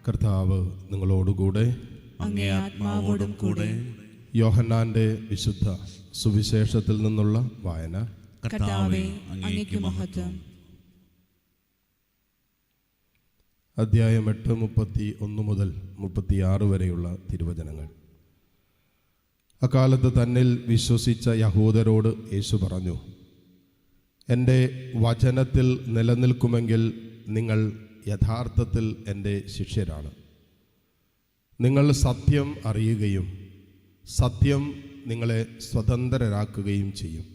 കർത്താവ് നിങ്ങളോടുകൂടെ, അങ്ങേ ആത്മാവോടും കൂടെ. യോഹന്നാന്റെ വിശുദ്ധ സുവിശേഷത്തിൽ നിന്നുള്ള വായന. കർത്താവേ, അങ്ങേക്ക് മഹത്വം. അധ്യായം 8, 31 മുതൽ 36 വരെയുള്ള തിരുവചനങ്ങൾ. അക്കാലത്ത് തന്നിൽ വിശ്വസിച്ച യഹൂദരോട് യേശു പറഞ്ഞു, എൻ്റെ വചനത്തിൽ നിലനിൽക്കുമെങ്കിൽ നിങ്ങൾ യഥാർത്ഥത്തിൽ എൻ്റെ ശിഷ്യരാണ്. നിങ്ങൾ സത്യം അറിയുകയും സത്യം നിങ്ങളെ സ്വതന്ത്രരാക്കുകയും ചെയ്യും.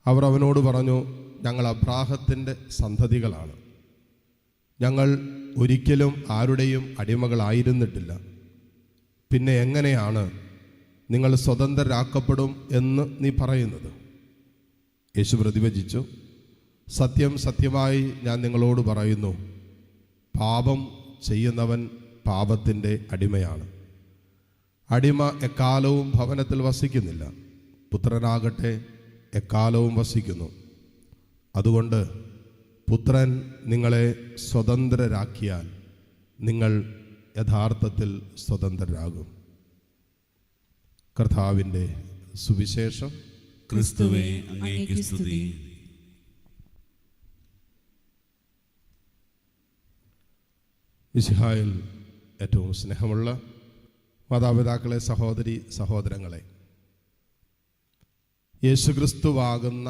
അവർ അവനോട് പറഞ്ഞു, ഞങ്ങൾ അബ്രാഹത്തിൻ്റെ സന്തതികളാണ്. ഞങ്ങൾ ഒരിക്കലും ആരുടെയും അടിമകളായിരുന്നിട്ടില്ല. പിന്നെ എങ്ങനെയാണ് നിങ്ങൾ സ്വതന്ത്രരാക്കപ്പെടും എന്ന് നീ പറയുന്നത്? യേശു പ്രതിവചിച്ചു, സത്യം സത്യമായി ഞാൻ നിങ്ങളോട് പറയുന്നു, പാപം ചെയ്യുന്നവൻ പാപത്തിൻ്റെ അടിമയാണ്. അടിമ എക്കാലവും ഭവനത്തിൽ വസിക്കുന്നില്ല, പുത്രനാകട്ടെ എക്കാലവും വസിക്കുന്നു. അതുകൊണ്ട് പുത്രൻ നിങ്ങളെ സ്വതന്ത്രരാക്കിയാൽ നിങ്ങൾ യഥാർത്ഥത്തിൽ സ്വതന്ത്രരാകും. കർത്താവിൻ്റെ സുവിശേഷം. ക്രിസ്തുവേ, അങ്ങേക്ക് സ്തുതി. മിശിഹായിൽ ഏറ്റവും സ്നേഹമുള്ള മാതാപിതാക്കളെ, സഹോദരി സഹോദരങ്ങളെ, യേശുക്രിസ്തുവാകുന്ന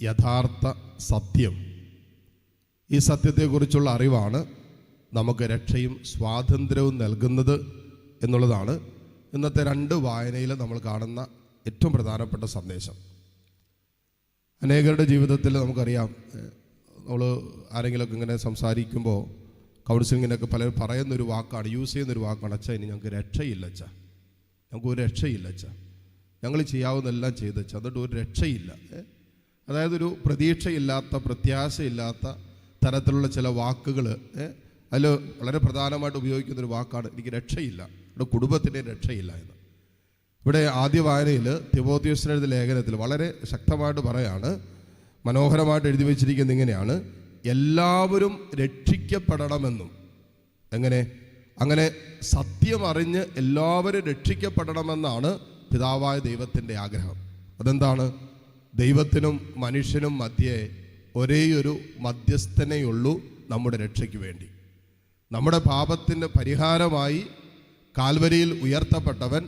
യഥാർത്ഥ സത്യം, ഈ സത്യത്തെക്കുറിച്ചുള്ള അറിവാണ് നമുക്ക് രക്ഷയും സ്വാതന്ത്ര്യവും നൽകുന്നത് എന്നുള്ളതാണ് ഇന്നത്തെ 2 വായനയിൽ നമ്മൾ കാണുന്ന ഏറ്റവും പ്രധാനപ്പെട്ട സന്ദേശം. അനേകരുടെ ജീവിതത്തിൽ നമുക്കറിയാം, നമ്മൾ ആരെങ്കിലുമൊക്കെ ഇങ്ങനെ സംസാരിക്കുമ്പോൾ കൗൺസിലിങ്ങിനൊക്കെ പലരും പറയുന്നൊരു വാക്കാണ്, യൂസ് ചെയ്യുന്നൊരു വാക്കാണ്, അച്ഛാ ഇനി ഞങ്ങൾക്ക് രക്ഷയില്ല അച്ഛാ, ഞങ്ങൾക്ക് ഒരു രക്ഷയില്ല അച്ഛാ, ഞങ്ങൾ ചെയ്യാവുന്നതെല്ലാം ചെയ്തച്ഛാ, എന്നിട്ട് ഒരു രക്ഷയില്ല. അതായത് ഒരു പ്രതീക്ഷയില്ലാത്ത, പ്രത്യാശയില്ലാത്ത തരത്തിലുള്ള ചില വാക്കുകൾ. അതിൽ വളരെ പ്രധാനമായിട്ട് ഉപയോഗിക്കുന്നൊരു വാക്കാണ് എനിക്ക് രക്ഷയില്ല, ഇവിടെ കുടുംബത്തിൻ്റെ രക്ഷയില്ല എന്ന്. ഇവിടെ ആദ്യ വായനയിൽ തിമോഥെയോസിന് എഴുതിയ ലേഖനത്തിൽ വളരെ ശക്തമായിട്ട് പറയാണ്, മനോഹരമായിട്ട് എഴുതി വച്ചിരിക്കുന്നത് ഇങ്ങനെയാണ്, എല്ലാവരും രക്ഷിക്കപ്പെടണമെന്നും. അങ്ങനെ സത്യം അറിഞ്ഞ് എല്ലാവരും രക്ഷിക്കപ്പെടണമെന്നാണ് പിതാവായ ദൈവത്തിൻ്റെ ആഗ്രഹം. അതെന്താണ്? ദൈവത്തിനും മനുഷ്യനും മധ്യേ ഒരേയൊരു മധ്യസ്ഥനെയുള്ളൂ നമ്മുടെ രക്ഷയ്ക്ക് വേണ്ടി. നമ്മുടെ പാപത്തിൻ്റെ പരിഹാരമായി കാൽവരിയിൽ ഉയർത്തപ്പെട്ടവൻ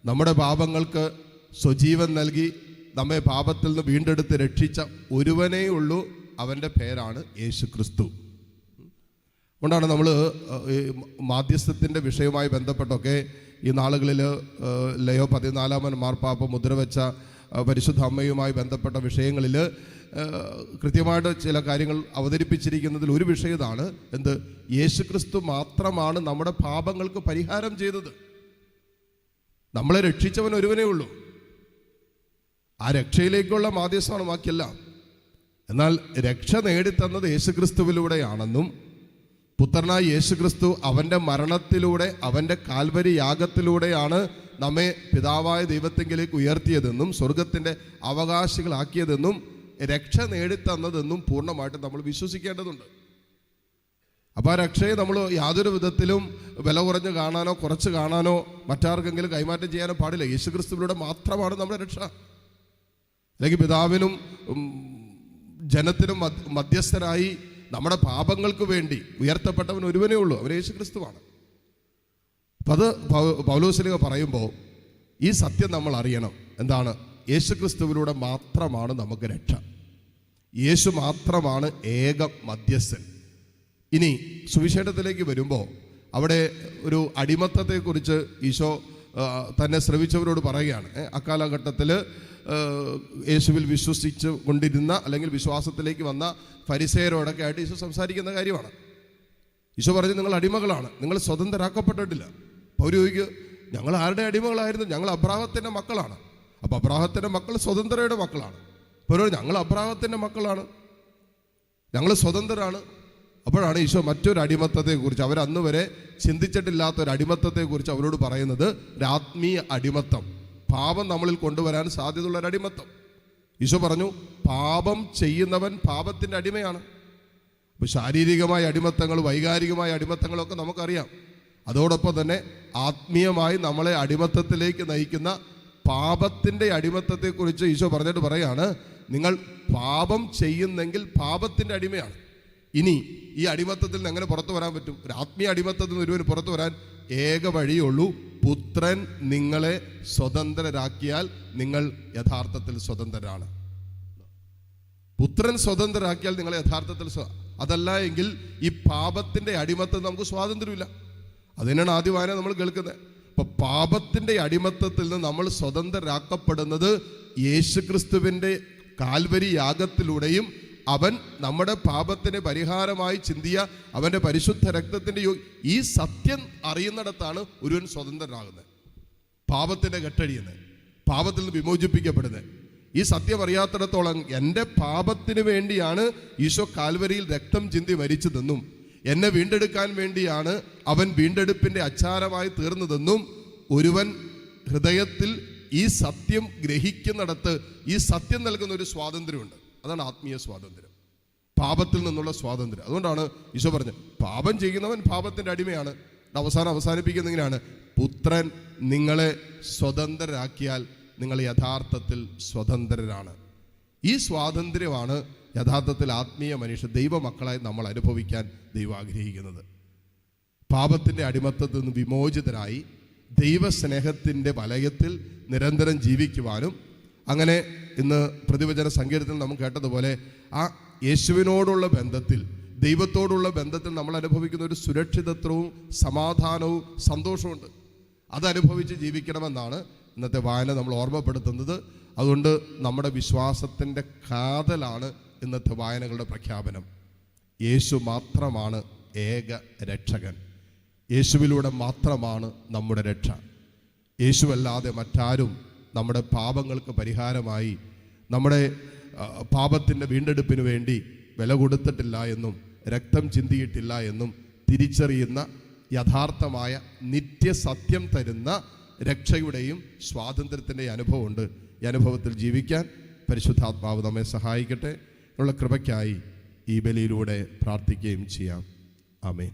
നമ്മുടെ പാപങ്ങൾക്ക് സ്വജീവൻ നൽകി നമ്മെ പാപത്തിൽ നിന്ന് വീണ്ടെടുത്ത് രക്ഷിച്ച ഒരുവനേയുള്ളൂ, അവൻ്റെ പേരാണ് യേശു ക്രിസ്തു. അതുകൊണ്ടാണ് നമ്മൾ മാധ്യസ്ഥത്തിൻ്റെ വിഷയവുമായി ബന്ധപ്പെട്ടൊക്കെ ഈ നാളുകളിൽ ലയോ 14 മാർപ്പാപ്പ മുദ്രവെച്ച പരിശുദ്ധ അമ്മയുമായി ബന്ധപ്പെട്ട വിഷയങ്ങളിൽ കൃത്യമായിട്ട് ചില കാര്യങ്ങൾ അവതരിപ്പിച്ചിരിക്കുന്നതിൽ ഒരു വിഷയം ഇതാണ്, എന്ത്? യേശു ക്രിസ്തു മാത്രമാണ് നമ്മുടെ പാപങ്ങൾക്ക് പരിഹാരം ചെയ്തത്. നമ്മളെ രക്ഷിച്ചവൻ ഒരുവനേ ഉള്ളൂ. ആ രക്ഷയിലേക്കുള്ള മാധ്യസ്ഥമാണ് ബാക്കിയെല്ലാം. എന്നാൽ രക്ഷ നേടിത്തന്നത് യേശുക്രിസ്തുവിലൂടെയാണെന്നും പുത്രനായ യേശുക്രിസ്തു അവൻ്റെ മരണത്തിലൂടെ, അവൻ്റെ കാൽവരി യാഗത്തിലൂടെയാണ് നമ്മെ പിതാവായ ദൈവത്തെങ്കിലേക്ക് ഉയർത്തിയതെന്നും സ്വർഗത്തിൻ്റെ അവകാശികളാക്കിയതെന്നും രക്ഷ നേടിത്തന്നതെന്നും പൂർണ്ണമായിട്ട് നമ്മൾ വിശ്വസിക്കേണ്ടതുണ്ട്. അപ്പോൾ ആ രക്ഷയെ നമ്മൾ യാതൊരു വിധത്തിലും വില കുറഞ്ഞ് കാണാനോ കുറച്ച് കാണാനോ മറ്റാർക്കെങ്കിലും കൈമാറ്റം ചെയ്യാനോ പാടില്ല. യേശുക്രിസ്തുവിലൂടെ മാത്രമാണ് നമ്മുടെ രക്ഷ. അല്ലെങ്കിൽ പിതാവിനും ജനത്തിനും മധ്യസ്ഥരായി നമ്മുടെ പാപങ്ങൾക്ക് വേണ്ടി ഉയർത്തപ്പെട്ടവൻ ഒരുവനേ ഉള്ളൂ, അവൻ യേശുക്രിസ്തുവാണ്. അപ്പം അത് പൗലോസ്ലീഹ പറയുമ്പോൾ ഈ സത്യം നമ്മൾ അറിയണം. എന്താണ്? യേശുക്രിസ്തുവിലൂടെ മാത്രമാണ് നമുക്ക് രക്ഷ. യേശു മാത്രമാണ് ഏക മധ്യസ്ഥൻ. ഇനി സുവിശേഷത്തിലേക്ക് വരുമ്പോൾ അവിടെ ഒരു അടിമത്തത്തെക്കുറിച്ച് ഈശോ തന്നെ ശ്രവിച്ചവരോട് പറയുകയാണ്. അക്കാലഘട്ടത്തിൽ യേശുവിൽ വിശ്വസിച്ച് കൊണ്ടിരുന്ന അല്ലെങ്കിൽ വിശ്വാസത്തിലേക്ക് വന്ന ഫരിസേയരോടൊക്കെ ആയിട്ട് ഈശോ സംസാരിക്കുന്ന കാര്യമാണ്. ഈശോ പറഞ്ഞു, നിങ്ങൾ അടിമകളാണ്, നിങ്ങൾ സ്വതന്ത്രരാക്കപ്പെട്ടിട്ടില്ല. പൗരോഹിക്ക് ഞങ്ങൾ ആരുടെ അടിമകളായിരുന്നു? ഞങ്ങൾ അബ്രാഹത്തിൻ്റെ മക്കളാണ്. അപ്പോൾ അബ്രാഹത്തിൻ്റെ മക്കൾ സ്വതന്ത്രയുടെ മക്കളാണ്. പൗരോ ഞങ്ങൾ അബ്രാഹത്തിൻ്റെ മക്കളാണ്, ഞങ്ങൾ സ്വതന്ത്രരാണ്. അപ്പോഴാണ് ഈശോ മറ്റൊരു അടിമത്തത്തെക്കുറിച്ച്, അവരന്ന് വരെ ചിന്തിച്ചിട്ടില്ലാത്തൊരു അടിമത്തത്തെക്കുറിച്ച് അവരോട് പറയുന്നത്, ഒരു ആത്മീയ അടിമത്തം, പാപം നമ്മളിൽ കൊണ്ടുവരാൻ സാധ്യതയുള്ള ഒരു അടിമത്തം. ഈശോ പറഞ്ഞു, പാപം ചെയ്യുന്നവൻ പാപത്തിൻ്റെ അടിമയാണ്. ഇപ്പോൾ ശാരീരികമായ അടിമത്തങ്ങൾ, വൈകാരികമായ അടിമത്തങ്ങളൊക്കെ നമുക്കറിയാം. അതോടൊപ്പം തന്നെ ആത്മീയമായി നമ്മളെ അടിമത്തത്തിലേക്ക് നയിക്കുന്ന പാപത്തിൻ്റെ അടിമത്തത്തെക്കുറിച്ച് ഈശോ പറഞ്ഞിട്ട് പറയാണ്, നിങ്ങൾ പാപം ചെയ്യുന്നെങ്കിൽ പാപത്തിൻ്റെ അടിമയാണ്. ഇനി ഈ അടിമത്തത്തിൽ നിന്ന് എങ്ങനെ പുറത്തു വരാൻ പറ്റും? ഒരു ആത്മീയ അടിമത്തത്തിൽ നിന്ന് ഒരുവന് പുറത്തു വരാൻ ഏക വഴിയുള്ളൂ, പുത്രൻ നിങ്ങളെ സ്വതന്ത്രരാക്കിയാൽ നിങ്ങൾ യഥാർത്ഥത്തിൽ സ്വതന്ത്രരാണ്. പുത്രൻ സ്വതന്ത്രരാക്കിയാൽ നിങ്ങൾ യഥാർത്ഥത്തിൽ അതല്ല എങ്കിൽ ഈ പാപത്തിൻ്റെ അടിമത്തം നമുക്ക് സ്വാതന്ത്ര്യമില്ല. അതിനാണ് ആദ്യ വായന നമ്മൾ കേൾക്കുന്നത്. അപ്പൊ പാപത്തിൻ്റെ അടിമത്തത്തിൽ നിന്ന് നമ്മൾ സ്വതന്ത്രരാക്കപ്പെടുന്നത് യേശുക്രിസ്തുവിൻ്റെ കാൽവരി യാഗത്തിലൂടെയും അവൻ നമ്മുടെ പാപത്തിന് പരിഹാരമായി ചിന്തിയ അവൻ്റെ പരിശുദ്ധ രക്തത്തിൻ്റെ ഈ സത്യം അറിയുന്നിടത്താണ് ഒരുവൻ സ്വതന്ത്രനാകുന്നത്, പാപത്തിൻ്റെ കെട്ടഴിയുന്നത്, പാപത്തിൽ നിന്ന് വിമോചിപ്പിക്കപ്പെടുന്നത്. ഈ സത്യം അറിയാത്തിടത്തോളം എൻ്റെ പാപത്തിന് വേണ്ടിയാണ് ഈശോ കാൽവരിയിൽ രക്തം ചിന്തി മരിച്ചതെന്നും എന്നെ വീണ്ടെടുക്കാൻ വേണ്ടിയാണ് അവൻ വീണ്ടെടുപ്പിൻ്റെ അച്ചാരമായി തീർന്നതെന്നും ഒരുവൻ ഹൃദയത്തിൽ ഈ സത്യം ഗ്രഹിക്കുന്നിടത്ത് ഈ സത്യം നൽകുന്ന ഒരു സ്വാതന്ത്ര്യമുണ്ട്. അതാണ് ആത്മീയ സ്വാതന്ത്ര്യം, പാപത്തിൽ നിന്നുള്ള സ്വാതന്ത്ര്യം. അതുകൊണ്ടാണ് ഈശോ പറഞ്ഞത്, പാപം ചെയ്യുന്നവൻ പാപത്തിൻ്റെ അടിമയാണ്. അവസാനിപ്പിക്കുന്ന ഇങ്ങനെയാണ്, പുത്രൻ നിങ്ങളെ സ്വതന്ത്രരാക്കിയാൽ നിങ്ങൾ യഥാർത്ഥത്തിൽ സ്വതന്ത്രരാണ്. ഈ സ്വാതന്ത്ര്യമാണ് യഥാർത്ഥത്തിൽ ആത്മീയ മനുഷ്യ ദൈവമക്കളായി നമ്മൾ അനുഭവിക്കാൻ ദൈവം ആഗ്രഹിക്കുന്നത്. പാപത്തിൻ്റെ അടിമത്തത്തിൽ നിന്ന് വിമോചിതരായി ദൈവസ്നേഹത്തിൻ്റെ വലയത്തിൽ നിരന്തരം ജീവിക്കുവാനും, അങ്ങനെ ഇന്ന് പ്രതിവചന സങ്കീർത്തനത്തിൽ നമുക്ക് കേട്ടതുപോലെ ആ യേശുവിനോടുള്ള ബന്ധത്തിൽ, ദൈവത്തോടുള്ള ബന്ധത്തിൽ നമ്മൾ അനുഭവിക്കുന്ന ഒരു സുരക്ഷിതത്വവും സമാധാനവും സന്തോഷമുണ്ട്. അതനുഭവിച്ച് ജീവിക്കണമെന്നാണ് ഇന്നത്തെ വായന നമ്മൾ ഓർമ്മപ്പെടുത്തുന്നത്. അതുകൊണ്ട് നമ്മുടെ വിശ്വാസത്തിൻ്റെ കാതലാണ് ഇന്നത്തെ വായനകളുടെ പ്രഖ്യാപനം. യേശു മാത്രമാണ് ഏക രക്ഷകൻ. യേശുവിലൂടെ മാത്രമാണ് നമ്മുടെ രക്ഷ. യേശുവല്ലാതെ മറ്റാരും നമ്മുടെ പാപങ്ങൾക്ക് പരിഹാരമായി, നമ്മുടെ പാപത്തിൻ്റെ വീണ്ടെടുപ്പിന് വേണ്ടി വില കൊടുത്തിട്ടില്ല എന്നും രക്തം ചിന്തിയിട്ടില്ല എന്നും തിരിച്ചറിയുന്ന യഥാർത്ഥമായ നിത്യസത്യം തരുന്ന രക്ഷയുടെയും സ്വാതന്ത്ര്യത്തിൻ്റെ അനുഭവമുണ്ട്. ഈ അനുഭവത്തിൽ ജീവിക്കാൻ പരിശുദ്ധാത്മാവ് നമ്മെ സഹായിക്കട്ടെ. ഉള്ള കൃപയ്ക്കായി ഈ ബലിയിലൂടെ പ്രാർത്ഥിക്കുകയും ചെയ്യാം. ആമേൻ.